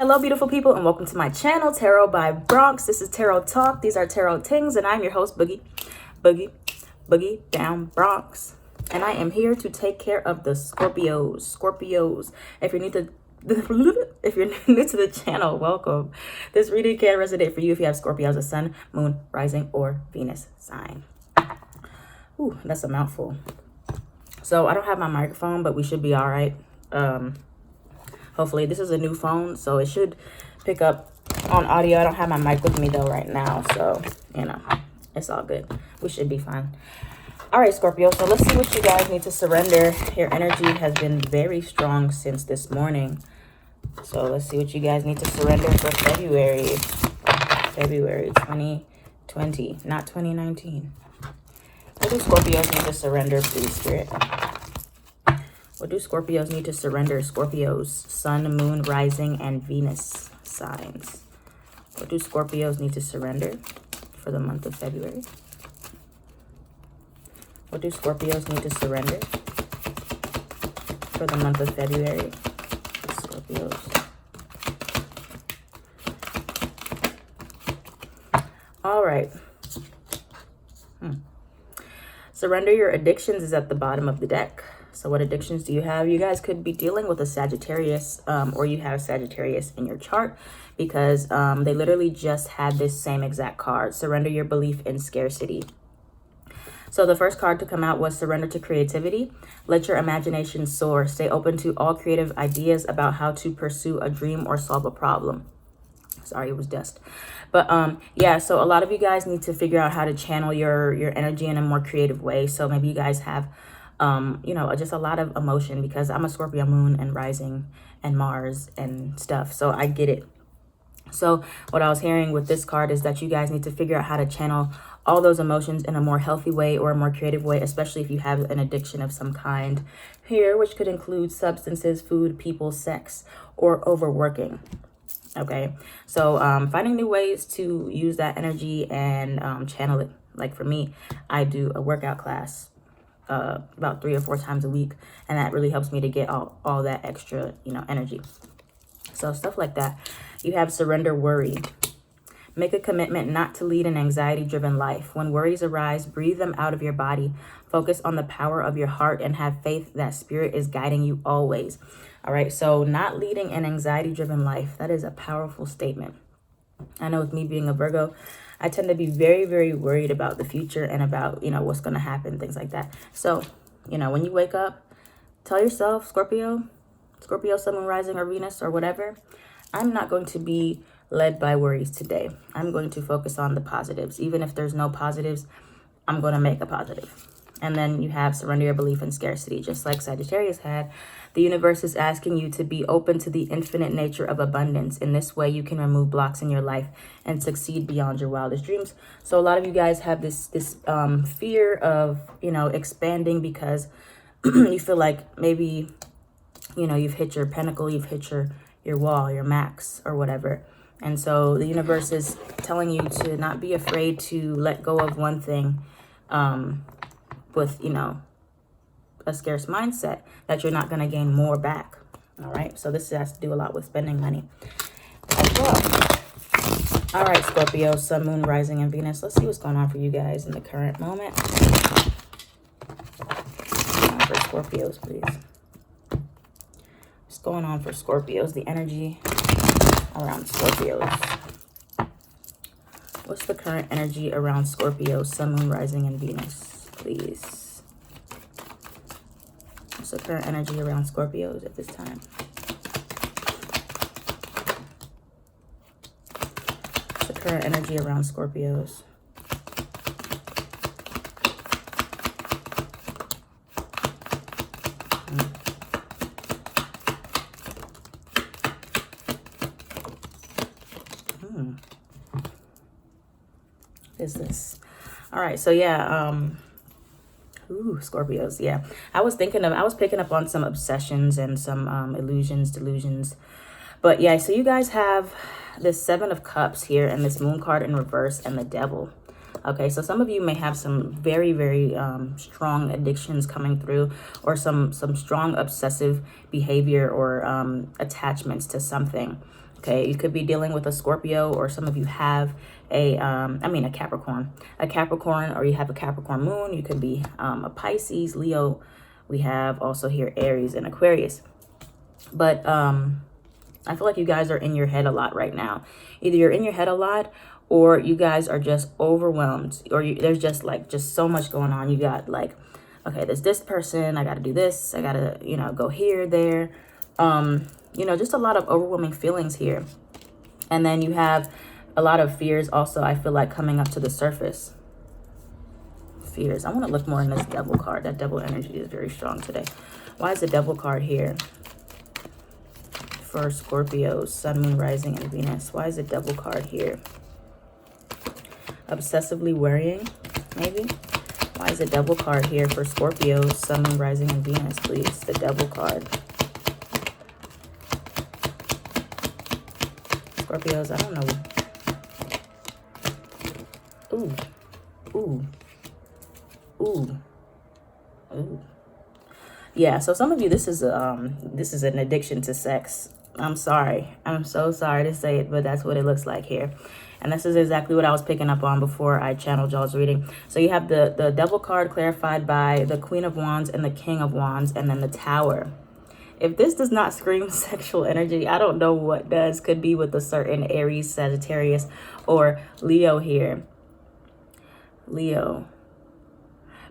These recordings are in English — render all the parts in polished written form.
Hello, beautiful people, and welcome to my channel, Tarot by Bronx. This is Tarot Talk. These are Tarot Tings, and I'm your host, Boogie Down Bronx. And I am here to take care of the Scorpios. If you're new to the channel, welcome. This reading can resonate for you if you have Scorpio as a sun, moon, rising, or Venus sign. Ooh, that's a mouthful. So I don't have my microphone, but we should be all right. Hopefully, this is a new phone, so it should pick up on audio. I don't have my mic with me, though, right now, so, you know, it's all good. We should be fine. All right, Scorpio, so let's see what you guys need to surrender. Your energy has been very strong since this morning. So let's see what you guys need to surrender for February 2020, not 2019. What do Scorpios need to surrender, please, Spirit? What do Scorpios need to surrender? Scorpios, sun, moon, rising, and Venus signs. What do Scorpios need to surrender for the month of February? What do Scorpios need to surrender for the month of February? Scorpios. All right. Surrender your addictions is at the bottom of the deck. So what addictions do you have? You guys could be dealing with a Sagittarius, or you have Sagittarius in your chart, because they literally just had this same exact card. Surrender your belief in scarcity. So the first card to come out was surrender to creativity. Let your imagination soar. Stay open to all creative ideas about how to pursue a dream or solve a problem. Sorry, it was dust. But yeah, so a lot of you guys need to figure out how to channel your energy in a more creative way. So maybe you guys have you know, just a lot of emotion, because I'm a Scorpio moon and rising and Mars and stuff. So I get it. So what I was hearing with this card is that you guys need to figure out how to channel all those emotions in a more healthy way or a more creative way, especially if you have an addiction of some kind here, which could include substances, food, people, sex, or overworking. Okay, so finding new ways to use that energy and channel it. Like for me, I do a workout class about 3 or 4 times a week, and that really helps me to get all that extra, you know, energy. So stuff like that. You have surrender worry. Make a commitment not to lead an anxiety-driven life. When worries arise, breathe them out of your body. Focus on the power of your heart and have faith that spirit is guiding you always. All right, so not leading an anxiety-driven life. That is a powerful statement. I know with me being a Virgo, I tend to be very, very worried about the future and about, you know, what's going to happen, things like that. So, you know, when you wake up, tell yourself, Scorpio, sun, moon, rising, or Venus, or whatever, I'm not going to be led by worries today. I'm going to focus on the positives. Even if there's no positives, I'm going to make a positive. And then you have surrender your belief in scarcity, just like Sagittarius had. The universe is asking you to be open to the infinite nature of abundance. In this way, you can remove blocks in your life and succeed beyond your wildest dreams. So a lot of you guys have this fear of, you know, expanding, because you feel like maybe, you know, you've hit your pinnacle, you've hit your wall, your max, or whatever. And so the universe is telling you to not be afraid to let go of one thing, with, you know, a scarce mindset, that you're not going to gain more back. All right, so this has to do a lot with spending money as well. All right, Scorpio, sun, moon, rising, and Venus. Let's see what's going on for you guys in the current moment. For Scorpios, please. What's going on for Scorpios? The energy around Scorpios. What's the current energy around Scorpios, sun, moon, rising, and Venus, please? What's the current energy around Scorpios at this time? What's the current energy around Scorpios? Is this? All right, so yeah, Scorpios, yeah. I was picking up on some obsessions and some illusions, delusions. But yeah, so you guys have this 7 of Cups here and this Moon card in reverse and the Devil. Okay, so some of you may have some very, very strong addictions coming through, or some strong obsessive behavior or attachments to something. Okay, you could be dealing with a Scorpio, or some of you have a Capricorn, or you have a Capricorn moon. You could be a Pisces, Leo. We have also here Aries and Aquarius. But I feel like you guys are in your head a lot right now. Either you're in your head a lot, or you guys are just overwhelmed, or there's just so much going on. You got like, okay, there's this person, I got to do this, I got to, go here, there. Just a lot of overwhelming feelings here. And then you have a lot of fears also, I feel like, coming up to the surface. Fears. I want to look more in this Devil card. That Devil energy is very strong today. Why is the Devil card here for Scorpio, Sun, Moon, Rising, and Venus? Why is the Devil card here? Obsessively worrying, maybe? Why is the Devil card here for Scorpio, Sun, Moon, Rising, and Venus, please? The Devil card. Scorpios, I don't know. Ooh. Ooh. Ooh. Ooh. Yeah, so some of you, this is an addiction to sex. I'm sorry. I'm so sorry to say it, but that's what it looks like here. And this is exactly what I was picking up on before I channeled y'all's reading. So you have the Devil card clarified by the Queen of Wands and the King of Wands, and then the Tower. If this does not scream sexual energy, I don't know what does. Could be with a certain Aries, Sagittarius, or Leo here. Leo.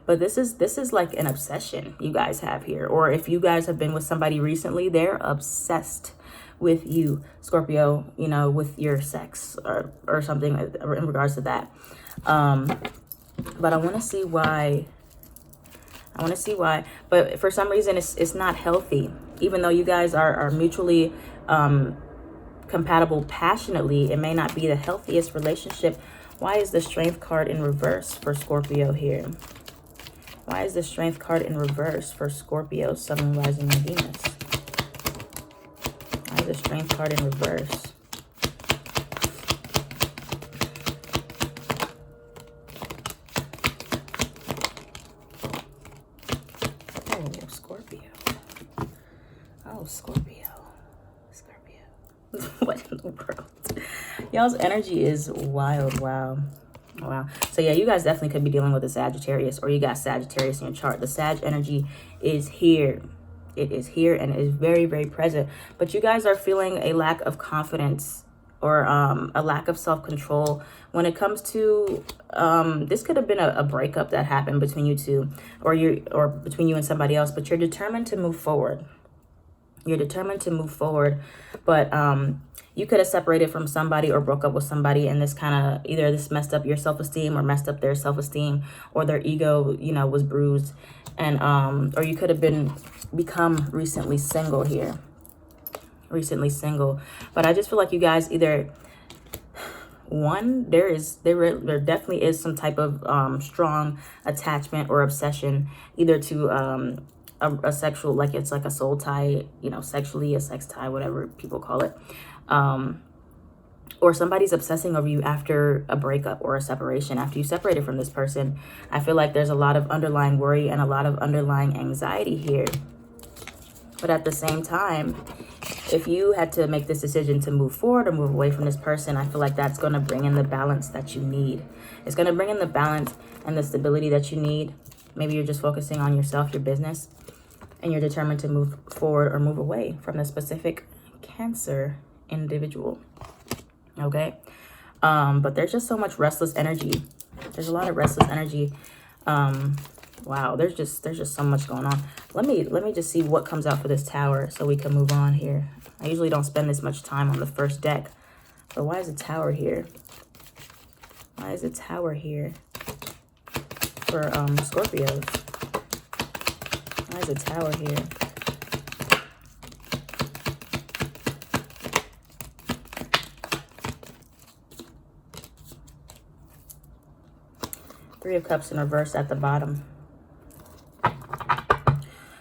But this is like an obsession you guys have here. Or if you guys have been with somebody recently, they're obsessed with you, Scorpio, with your sex or something in regards to that. But I want to see why. But for some reason, it's not healthy. Even though you guys are mutually compatible passionately, it may not be the healthiest relationship. Why is the Strength card in reverse for Scorpio here? Why is the Strength card in reverse for Scorpio, Sun, Moon, Rising, and Venus? Why is the Strength card in reverse? Oh, Scorpio. Oh, Scorpio. What in the world? Y'all's energy is wild. Wow. So yeah, you guys definitely could be dealing with a Sagittarius, or you got Sagittarius in your chart. The Sag energy is here. It is here, and it is very, very present. But you guys are feeling a lack of confidence, or a lack of self-control when it comes to this could have been a breakup that happened between you two, or between you and somebody else, but you're determined to move forward. But you could have separated from somebody or broke up with somebody, and this kind of either this messed up your self-esteem or messed up their self-esteem, or their ego, was bruised. And or you could have become recently single here. But I just feel like you guys either, one, there definitely is some type of strong attachment or obsession, either to a sexual, like it's like a soul tie, sexually, a sex tie, whatever people call it. Or somebody's obsessing over you after a breakup or a separation. After you separated from this person, I feel like there's a lot of underlying worry and a lot of underlying anxiety here. But at the same time, if you had to make this decision to move forward or move away from this person, I feel like that's going to bring in the balance that you need. It's going to bring in the balance and the stability that you need. Maybe you're just focusing on yourself, your business, and you're determined to move forward or move away from the specific Cancer individual. Okay. But there's just so much restless energy. There's a lot of restless energy. Wow, there's just so much going on. Let me just see what comes out for this Tower so we can move on here. I usually don't spend this much time on the first deck. But why is the Tower here? Why is the Tower here for Scorpios? Why is the Tower here? Three of Cups in reverse at the bottom.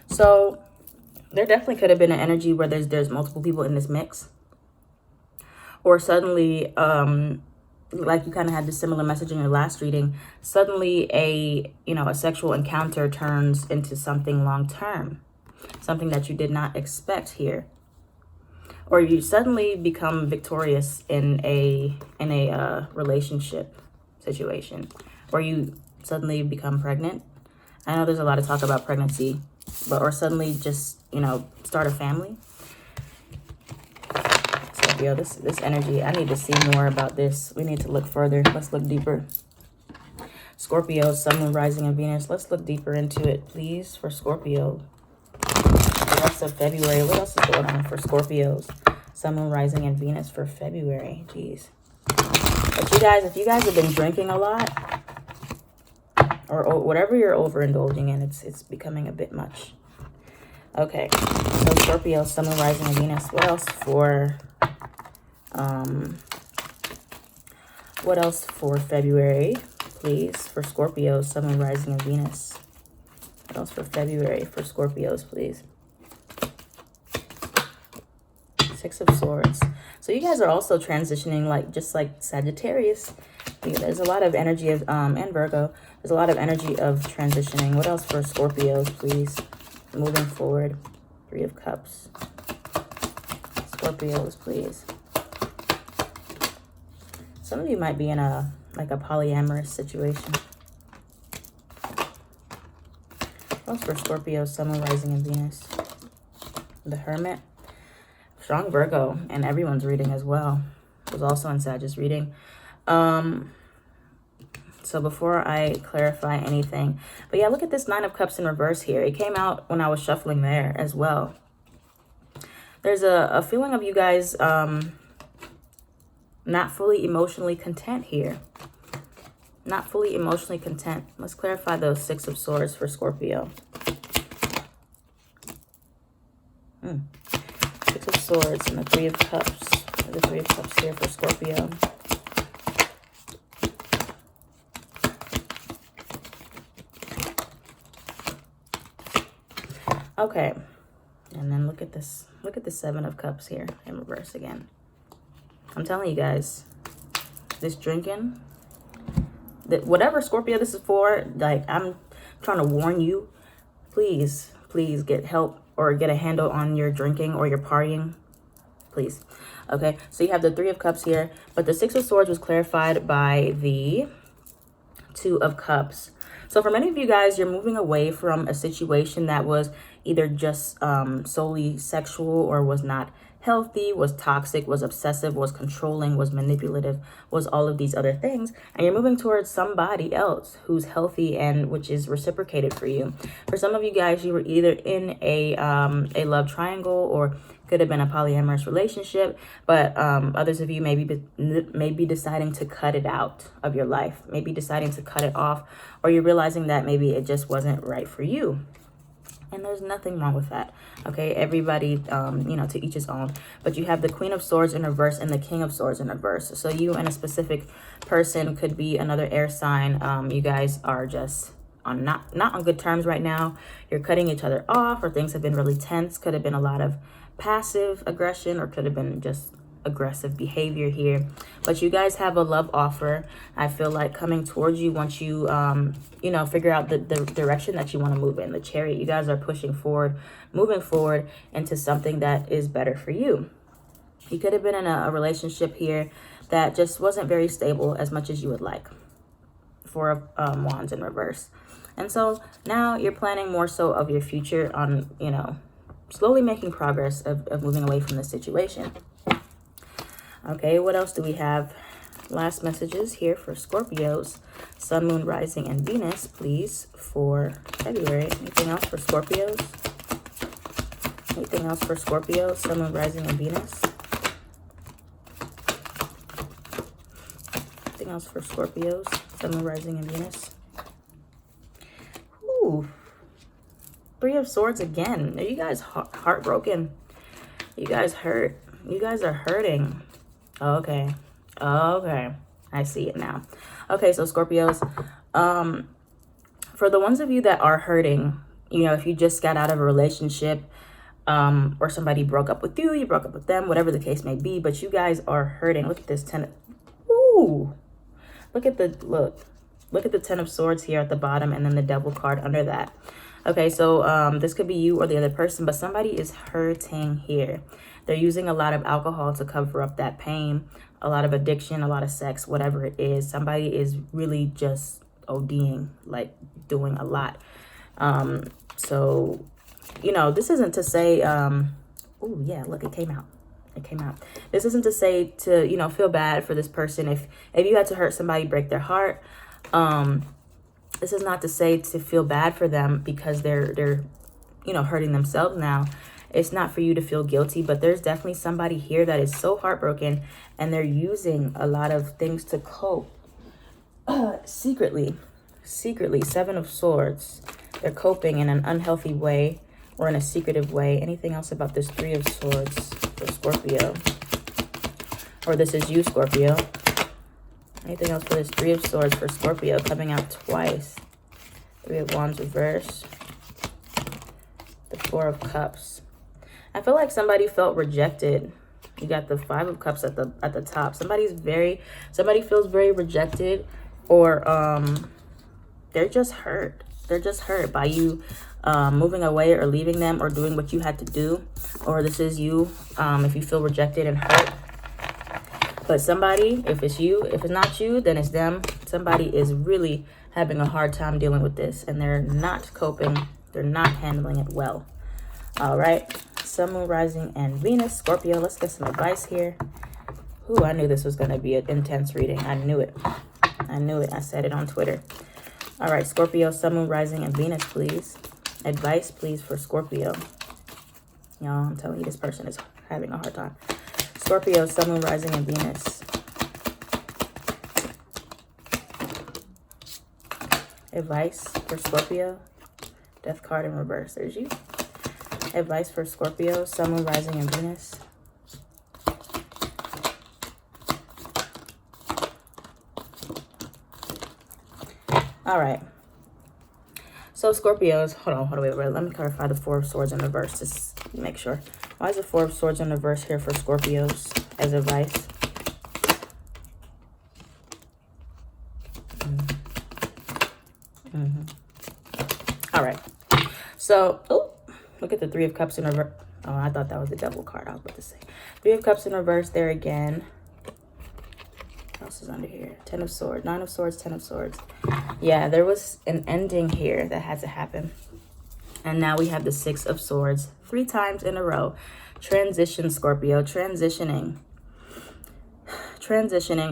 So there definitely could have been an energy where there's multiple people in this mix. Or suddenly, like you kind of had this similar message in your last reading, suddenly a sexual encounter turns into something long-term. Something that you did not expect here. or you suddenly become victorious in a relationship situation, or you suddenly become pregnant. I know there's a lot of talk about pregnancy, but or suddenly just, you know, start a family. Scorpio, this energy, I need to see more about this. We need to look further. Let's look deeper. Scorpio, Sun, Moon, Rising, and Venus. Let's look deeper into it, please, for Scorpio. The rest of February. What else is going on for Scorpios? Sun, Moon, Rising, and Venus for February. Jeez. But you guys, if you guys have been drinking a lot, or whatever you're overindulging in, it's becoming a bit much. Okay. So Scorpio, Sun, Moon, Rising, and Venus. What else for February, please, for Scorpios, Sun, Moon, Rising, and Venus? What else for February for Scorpios, please? Six of Swords. So you guys are also transitioning, just like Sagittarius. There's a lot of energy of, and Virgo. There's a lot of energy of transitioning. What else for Scorpios, please? Moving forward. Three of Cups. Scorpios, please. Some of you might be in a polyamorous situation. What else for Scorpio, Sun, Moon, Rising, and Venus? The Hermit. Strong Virgo, and everyone's reading as well. It was also in Sagittarius reading. So before I clarify anything, but yeah, look at this Nine of Cups in reverse here. It came out when I was shuffling there as well. There's a feeling of you guys not fully emotionally content here. Not fully emotionally content. Let's clarify those Six of Swords for Scorpio. Six of Swords and the Three of Cups. The Three of Cups here for Scorpio. Okay. And then look at this. Look at the Seven of Cups here in reverse again. I'm telling you guys, this drinking, whatever Scorpio this is for, I'm trying to warn you, please get help or get a handle on your drinking or your partying, please. Okay, so you have the Three of Cups here, but the Six of Swords was clarified by the Two of Cups. So for many of you guys, you're moving away from a situation that was either just solely sexual or was not healthy, was toxic, was obsessive, was controlling, was manipulative, was all of these other things. And you're moving towards somebody else who's healthy and which is reciprocated for you. For some of you guys, you were either in a love triangle or could have been a polyamorous relationship, but others of you may be deciding to cut it out of your life, maybe deciding to cut it off, or you're realizing that maybe it just wasn't right for you. And there's nothing wrong with that. Okay, everybody, to each his own. But you have the Queen of Swords in reverse and the King of Swords in reverse. So you and a specific person could be another air sign. You guys are just on not on good terms right now. You're cutting each other off, or things have been really tense. Could have been a lot of passive aggression, or could have been just aggressive behavior here. But you guys have a love offer, I feel like, coming towards you once you figure out the direction that you want to move in. The Chariot, you guys are pushing forward, moving forward into something that is better for you. You could have been in a relationship here that just wasn't very stable as much as you would like. Four of Wands in reverse. And so now you're planning more so of your future on, slowly making progress of moving away from the situation. Okay, what else do we have? Last messages here for Scorpios. Sun, Moon, Rising, and Venus, please, for February. Anything else for Scorpios? Anything else for Scorpios? Sun, Moon, Rising, and Venus. Anything else for Scorpios? Sun, Moon, Rising, and Venus. Ooh. Three of Swords again. Are you guys heartbroken? You guys hurt. You guys are hurting. Okay. I see it now. Okay, so Scorpios, for the ones of you that are hurting, if you just got out of a relationship, or somebody broke up with you, you broke up with them, whatever the case may be, but you guys are hurting. Look at this Ooh. Look at the Ten of Swords here at the bottom, and then the Devil card under that. Okay, so this could be you or the other person, but somebody is hurting here. They're using a lot of alcohol to cover up that pain, a lot of addiction, a lot of sex, whatever it is. Somebody is really just ODing, like doing a lot. So, you know, this isn't to say, oh yeah, look, it came out. It came out. This isn't to say to, you know, feel bad for this person. If you had to hurt somebody, break their heart, this is not to say to feel bad for them because they're, you know, hurting themselves now. It's not for you to feel guilty, but there's definitely somebody here that is so heartbroken and they're using a lot of things to cope. Secretly, 7 of Swords. They're coping in an unhealthy way or in a secretive way. Anything else about this 3 of Swords for Scorpio? Or this is you, Scorpio. Anything else for this 3 of Swords for Scorpio? Coming out twice. 3 of Wands reverse. The 4 of Cups. I feel like somebody felt rejected. You got the 5 of Cups at the top. Somebody feels very rejected, or they're just hurt. They're just hurt by you moving away or leaving them or doing what you had to do. Or this is you if you feel rejected and hurt. But somebody, if it's you, if it's not you, then it's them. Somebody is really having a hard time dealing with this and they're not coping. They're not handling it well. All right. Sun, Moon, Rising, and Venus. Scorpio, let's get some advice here. Ooh, I knew this was going to be an intense reading. I knew it. I knew it. I said it on Twitter. All right, Scorpio, Sun, Moon, Rising, and Venus, please. Advice, please, for Scorpio. Y'all, I'm telling you, this person is having a hard time. Scorpio, Sun, Moon, Rising, and Venus. Advice for Scorpio. Death card in reverse. There's you. Advice for Scorpio, Sun, Moon, Rising, and Venus. All right. So Scorpios, hold on, wait. Let me clarify the 4 of Swords in reverse. Just make sure. Why is the 4 of Swords in reverse here for Scorpios as advice? All right. So, oh, look at the 3 of Cups in reverse. Oh, I thought that was the Devil card. I was about to say 3 of Cups in reverse there again. What else is under here? 10 of Swords, 9 of Swords, 10 of Swords. Yeah, there was an ending here that had to happen. And now we have the 6 of Swords 3 times in a row. Transition, Scorpio, transitioning.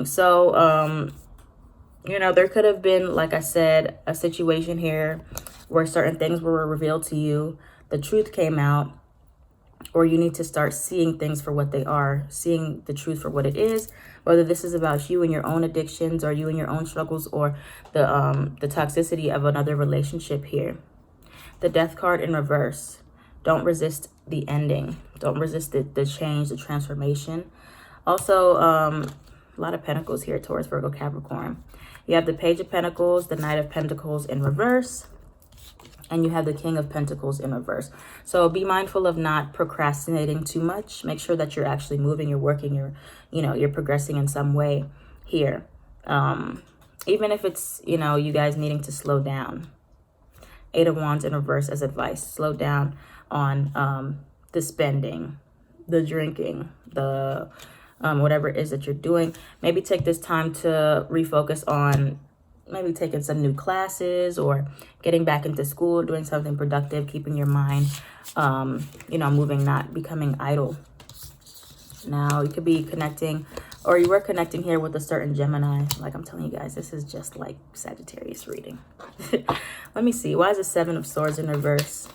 So, you know, there could have been, like I said, a situation here where certain things were revealed to you. The truth came out. Or you need to start seeing things for what they are, seeing the truth for what it is, whether this is about you and your own addictions or you and your own struggles or the toxicity of another relationship here. The Death card in reverse. Don't resist the ending. Don't resist the change, the transformation. Also, a lot of Pentacles here, Taurus, Virgo, Capricorn. You have the Page of Pentacles, the Knight of Pentacles in reverse. And you have the King of Pentacles in reverse. So be mindful of not procrastinating too much. Make sure that you're actually moving, you're working, you're progressing in some way here. Even if it's, you know, you guys needing to slow down. 8 of Wands in reverse as advice. Slow down on the spending, the drinking, the whatever it is that you're doing. Maybe take this time to refocus on maybe taking some new classes or getting back into school, doing something productive, keeping your mind, you know, moving, not becoming idle. Now, you could be connecting, or you were connecting here with a certain Gemini. Like I'm telling you guys, this is just like Sagittarius reading. Let me see. Why is the 7 of Swords in reverse?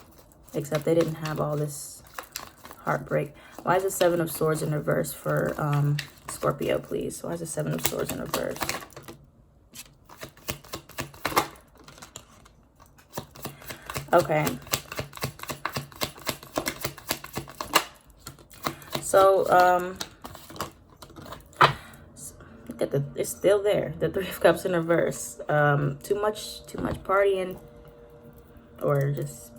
Except they didn't have all this heartbreak. Why is the 7 of Swords in reverse for Scorpio, please? Why is the 7 of Swords in reverse? Okay. So, look at it's still there. The 3 of Cups in reverse. Too much partying, or just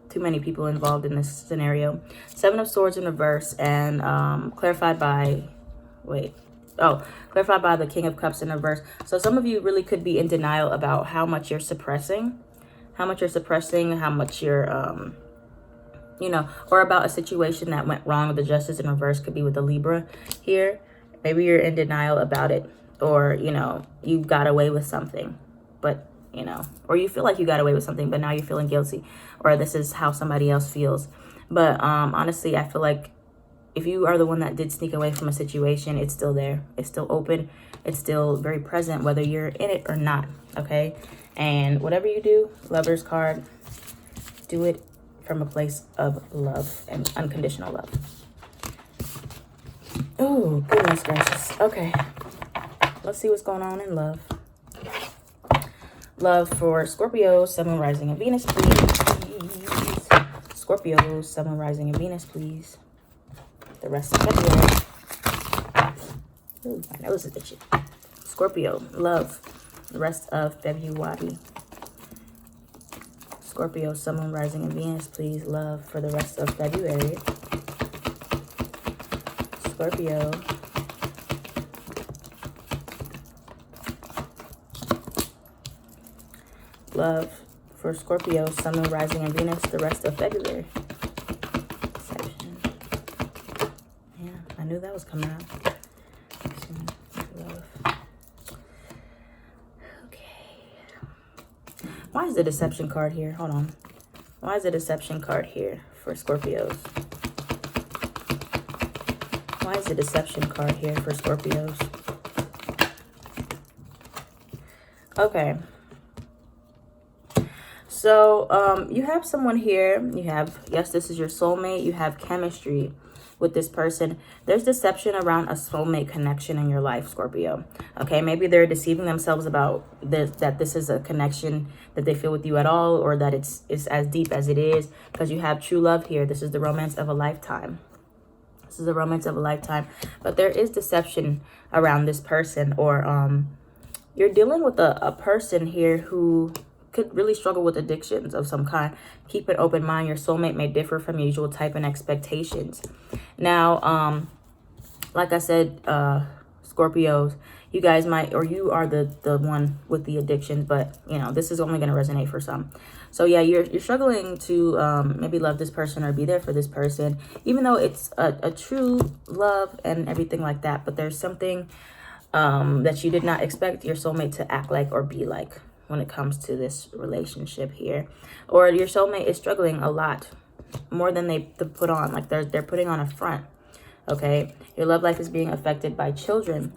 too many people involved in this scenario. 7 of Swords in reverse, and clarified by the King of Cups in reverse. So some of you really could be in denial about how much you're suppressing, how much you're you know, or about a situation that went wrong. The Justice in reverse could be with the Libra here. Maybe you're in denial about it, or, you know, you got away with something, but, you know, or you feel like you got away with something, but now you're feeling guilty, or this is how somebody else feels. But honestly, I feel like if you are the one that did sneak away from a situation, it's still there. It's still open. It's still very present, whether you're in it or not, okay? And whatever you do, Lover's card, do it from a place of love and unconditional love. Oh, goodness gracious. Okay. Let's see what's going on in love. Love for Scorpio, Sun, Moon, Rising, and Venus, please. Scorpio, Sun, Moon, Rising, and Venus, please. The rest of February. Ooh, my nose is itchy. Scorpio, love. The rest of February. Scorpio, Sun, Moon, Rising, and Venus, please. Love for the rest of February. Scorpio. Love for Scorpio, Sun, Moon, Rising, and Venus, the rest of February. Deception. Yeah, I knew that was coming out. Love. Okay. Why is the deception card here? Hold on. Why is the deception card here for Scorpios? Why is the deception card here for Scorpios? Okay. So, you have someone here. You have, yes, this is your soulmate. You have chemistry with this person. There's deception around a soulmate connection in your life, Scorpio. Okay, maybe they're deceiving themselves about this, that this is a connection that they feel with you at all, or that it's as deep as it is, because you have true love here. This is the romance of a lifetime. This is the romance of a lifetime. But there is deception around this person, or you're dealing with a person here who could really struggle with addictions of some kind. Keep an open mind. Your soulmate may differ from your usual type and expectations. Now, like I said, Scorpios, you guys might, or you are the one with the addictions, but you know, this is only going to resonate for some. So yeah, you're struggling to maybe love this person or be there for this person, even though it's a true love and everything like that. But there's something that you did not expect your soulmate to act like or be like when it comes to this relationship here. Or your soulmate is struggling a lot more than they put on, like they're putting on a front. Okay, your love life is being affected by children.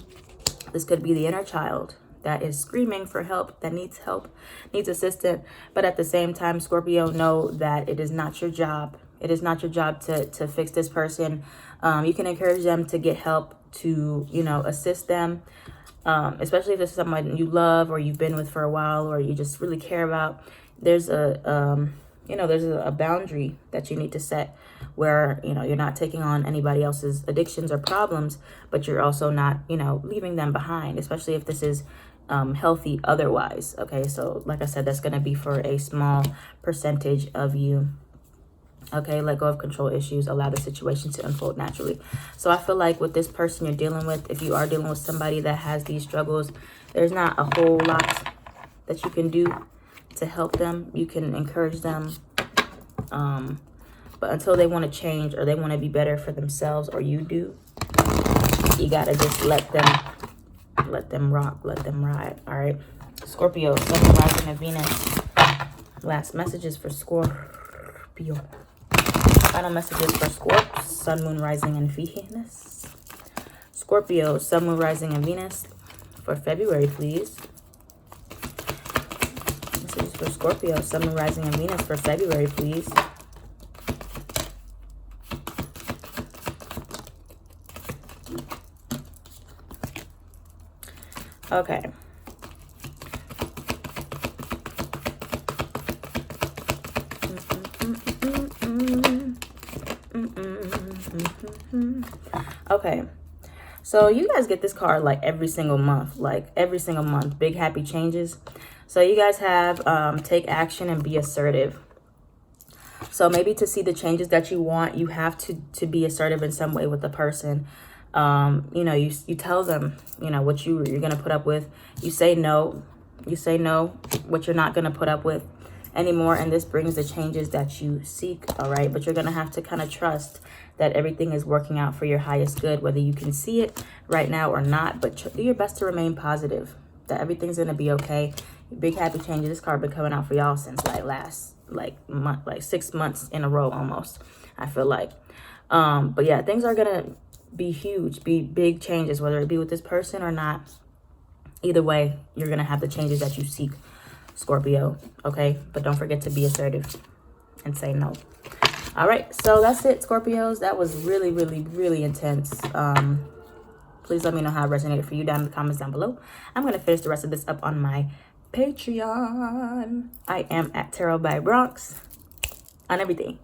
This could be the inner child that is screaming for help, that needs help, needs assistance. But at the same time, Scorpio, know that it is not your job. It is not your job to fix this person. You can encourage them to get help, to, you know, assist them. Especially if this is someone you love or you've been with for a while, or you just really care about. There's there's a boundary that you need to set where, you know, you're not taking on anybody else's addictions or problems, but you're also not, you know, leaving them behind, especially if this is healthy otherwise. Okay, so like I said, that's going to be for a small percentage of you. Okay, let go of control issues, allow the situation to unfold naturally. So I feel like with this person you're dealing with, if you are dealing with somebody that has these struggles, there's not a whole lot that you can do to help them. You can encourage them, but until they want to change or they want to be better for themselves, or you do, you gotta just let them rock, let them ride. All right, Scorpio, Sun, Moon, Rising, and Venus. Last messages for Scorpio. Final messages for Scorp, Sun, Moon, Rising, and Venus. Scorpio, Sun, Moon, Rising, and Venus for February, please. Messages for Scorpio, Sun, Moon, Rising, and Venus for February, please. Okay. Okay, so you guys get this card like every single month, big happy changes. So you guys have take action and be assertive. So maybe to see the changes that you want, you have to be assertive in some way with the person. You know, you tell them, you know, what you're gonna put up with. You say no, what you're not gonna put up with. anymore, and this brings the changes that you seek. All right, but you're gonna have to kind of trust that everything is working out for your highest good, whether you can see it right now or not. But do your best to remain positive, that everything's gonna be okay. Big happy changes. This card been coming out for y'all since like 6 months in a row almost, I feel like. But yeah, things are gonna be huge, be big changes, whether it be with this person or not. Either way, you're gonna have the changes that you seek, Scorpio. Okay, but don't forget to be assertive and say no. All right, so that's it, Scorpios. That was really, really, really intense. Please let me know how it resonated for you down in the comments down below. I'm gonna finish the rest of this up on my Patreon. I am at Tarotbybronx on everything.